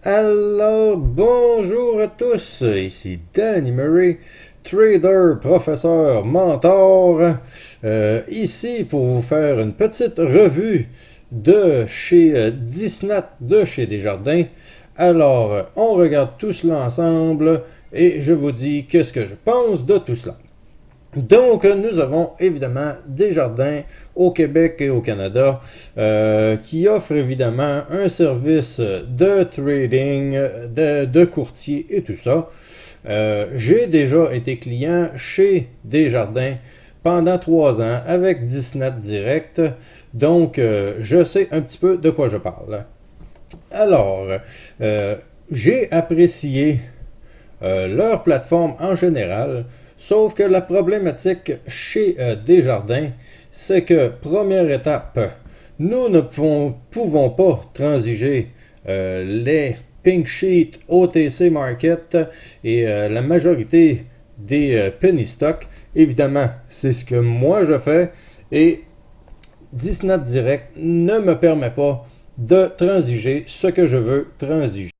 Alors, bonjour à tous, ici Danny Murray, trader, professeur, mentor, ici pour vous faire une petite revue de chez Disnat, de chez Desjardins. Alors, on regarde tout cela ensemble et je vous dis qu'est-ce que je pense de tout cela. Donc, nous avons évidemment Desjardins au Québec et au Canada qui offre évidemment un service de trading, de courtier et tout ça. J'ai déjà été client chez Desjardins pendant 3 ans avec Disnat Direct, donc je sais un petit peu de quoi je parle. Alors, j'ai apprécié leur plateforme en général. Sauf que la problématique chez Desjardins, c'est que, première étape, nous ne pouvons pas transiger les pink sheets OTC Market et la majorité des penny stocks. Évidemment, c'est ce que moi je fais et Disnat Direct ne me permet pas de transiger ce que je veux transiger.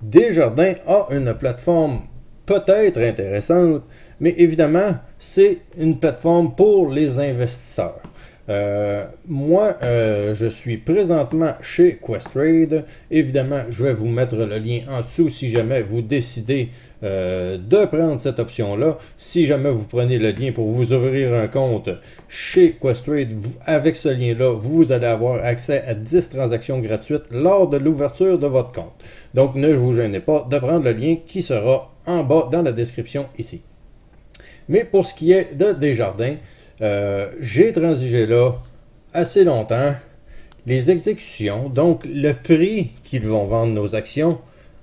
Desjardins a une plateforme peut-être intéressante, mais évidemment, c'est une plateforme pour les investisseurs. Moi, je suis présentement chez Questrade. Évidemment, je vais vous mettre le lien en dessous si jamais vous décidez de prendre cette option-là. Si jamais vous prenez le lien pour vous ouvrir un compte chez Questrade, avec ce lien-là, vous allez avoir accès à 10 transactions gratuites lors de l'ouverture de votre compte. Donc, ne vous gênez pas de prendre le lien qui sera en bas dans la description ici. Mais pour ce qui est de Desjardins, j'ai transigé là assez longtemps. Les exécutions, donc le prix qu'ils vont vendre nos actions,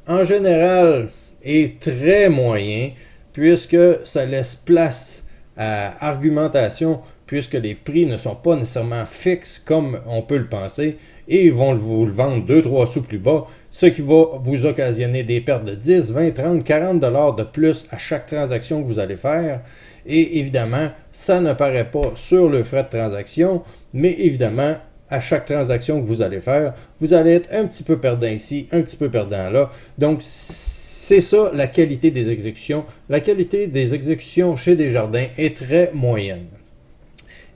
en général est très moyen puisque ça laisse place à argumentation puisque les prix ne sont pas nécessairement fixes comme on peut le penser et ils vont vous le vendre 2-3 sous plus bas, ce qui va vous occasionner des pertes de 10, 20, 30, 40 $ de plus à chaque transaction que vous allez faire. Et évidemment, ça ne paraît pas sur le frais de transaction, mais évidemment, à chaque transaction que vous allez faire, vous allez être un petit peu perdant ici, un petit peu perdant là. Donc, c'est ça la qualité des exécutions. La qualité des exécutions chez Desjardins est très moyenne.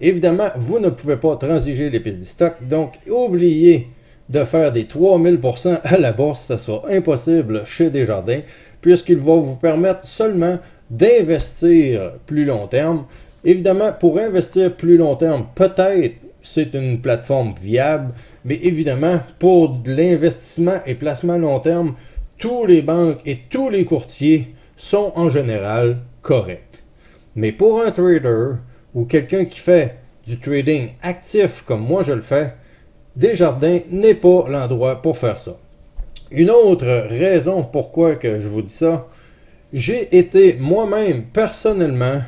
Évidemment, vous ne pouvez pas transiger les penny stocks, donc oubliez de faire des 3000% à la bourse, ça sera impossible chez Desjardins, puisqu'il va vous permettre seulement d'investir plus long terme. Évidemment, pour investir plus long terme, peut-être c'est une plateforme viable, mais évidemment, pour l'investissement et placement long terme, tous les banques et tous les courtiers sont en général corrects. Mais pour un trader ou quelqu'un qui fait du trading actif comme moi je le fais, Desjardins n'est pas l'endroit pour faire ça. Une autre raison pourquoi que je vous dis ça, j'ai été moi-même personnellement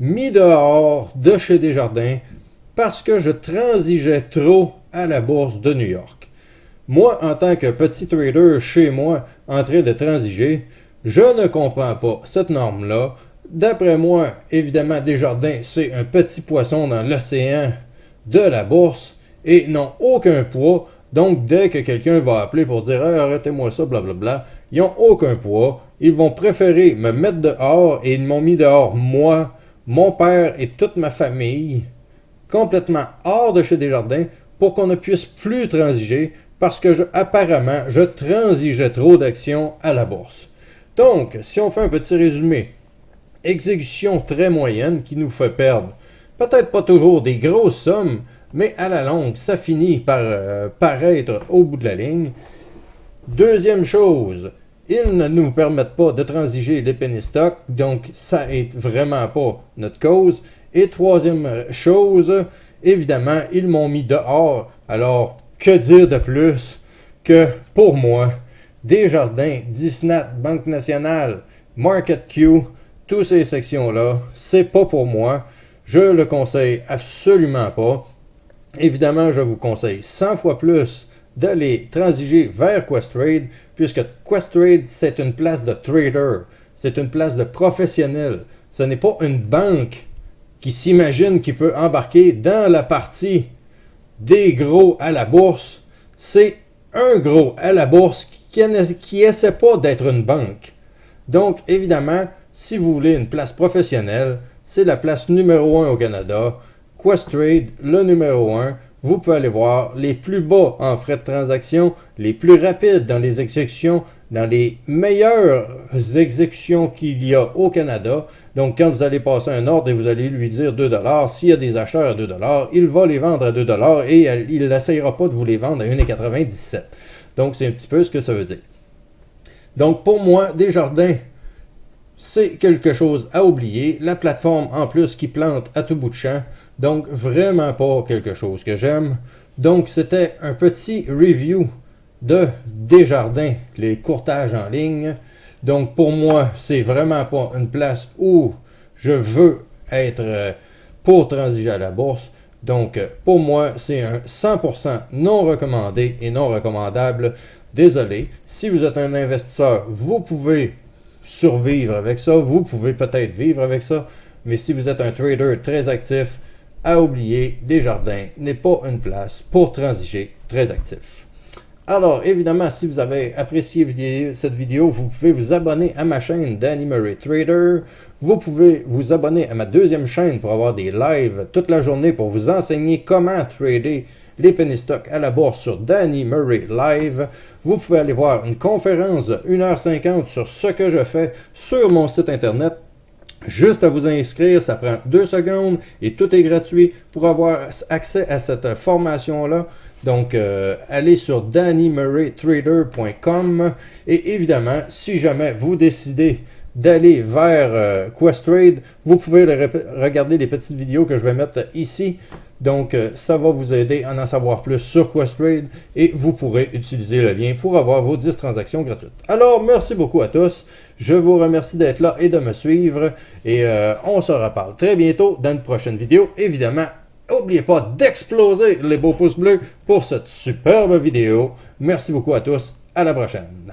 mis dehors de chez Desjardins parce que je transigeais trop à la bourse de New York. Moi, en tant que petit trader chez moi en train de transiger, je ne comprends pas cette norme-là. D'après moi, évidemment, Desjardins, c'est un petit poisson dans l'océan de la bourse et n'ont aucun poids. Donc, dès que quelqu'un va appeler pour dire hey, « arrêtez-moi ça, blablabla », ils n'ont aucun poids. Ils vont préférer me mettre dehors et ils m'ont mis dehors, moi, mon père et toute ma famille, complètement hors de chez Desjardins pour qu'on ne puisse plus transiger parce que apparemment, je transigeais trop d'actions à la bourse. Donc, si on fait un petit résumé, exécution très moyenne qui nous fait perdre peut-être pas toujours des grosses sommes, mais à la longue, ça finit par paraître au bout de la ligne. Deuxième chose, ils ne nous permettent pas de transiger les penny stocks, donc ça n'est vraiment pas notre cause. Et troisième chose, évidemment, ils m'ont mis dehors. Alors, que dire de plus que pour moi, Desjardins, Disnat, Banque Nationale, MarketQ, toutes ces sections-là, c'est pas pour moi. Je le conseille absolument pas. Évidemment, je vous conseille 100 fois plus d'aller transiger vers Questrade, puisque Questrade, c'est une place de trader, c'est une place de professionnel. Ce n'est pas une banque qui s'imagine qu'il peut embarquer dans la partie des gros à la bourse. C'est un gros à la bourse qui essaie pas d'être une banque. Donc, évidemment, si vous voulez une place professionnelle, c'est la place numéro 1 au Canada. Questrade, le numéro 1. Vous pouvez aller voir les plus bas en frais de transaction, les plus rapides dans les exécutions, dans les meilleures exécutions qu'il y a au Canada. Donc, quand vous allez passer un ordre et vous allez lui dire 2 $, s'il y a des acheteurs à 2 $, il va les vendre à 2 $ et il n'essayera pas de vous les vendre à 1,97 $. Donc, c'est un petit peu ce que ça veut dire. Donc, pour moi, Desjardins, c'est quelque chose à oublier. La plateforme, en plus, qui plante à tout bout de champ. Donc, vraiment pas quelque chose que j'aime. Donc, c'était un petit review de Desjardins, les courtages en ligne. Donc, pour moi, c'est vraiment pas une place où je veux être pour transiger à la bourse. Donc, pour moi, c'est un 100% non recommandé et non recommandable. Désolé. Si vous êtes un investisseur, vous pouvez survivre avec ça. Vous pouvez peut-être vivre avec ça. Mais si vous êtes un trader très actif, à oublier, Desjardins n'est pas une place pour transiger très actif. Alors, évidemment, si vous avez apprécié cette vidéo, vous pouvez vous abonner à ma chaîne Danny Murray Trader. Vous pouvez vous abonner à ma deuxième chaîne pour avoir des lives toute la journée pour vous enseigner comment trader les penny stocks à la bourse sur Danny Murray Live. Vous pouvez aller voir une conférence de 1h50 sur ce que je fais sur mon site internet. Juste à vous inscrire, ça prend 2 secondes et tout est gratuit pour avoir accès à cette formation-là. Donc, allez sur dannymurraytrader.com et évidemment, si jamais vous décidez d'aller vers Questrade, vous pouvez regarder les petites vidéos que je vais mettre ici. Donc, ça va vous aider à en savoir plus sur Questrade et vous pourrez utiliser le lien pour avoir vos 10 transactions gratuites. Alors, merci beaucoup à tous. Je vous remercie d'être là et de me suivre. Et on se reparle très bientôt dans une prochaine vidéo. Évidemment, n'oubliez pas d'exploser les beaux pouces bleus pour cette superbe vidéo. Merci beaucoup à tous. À la prochaine.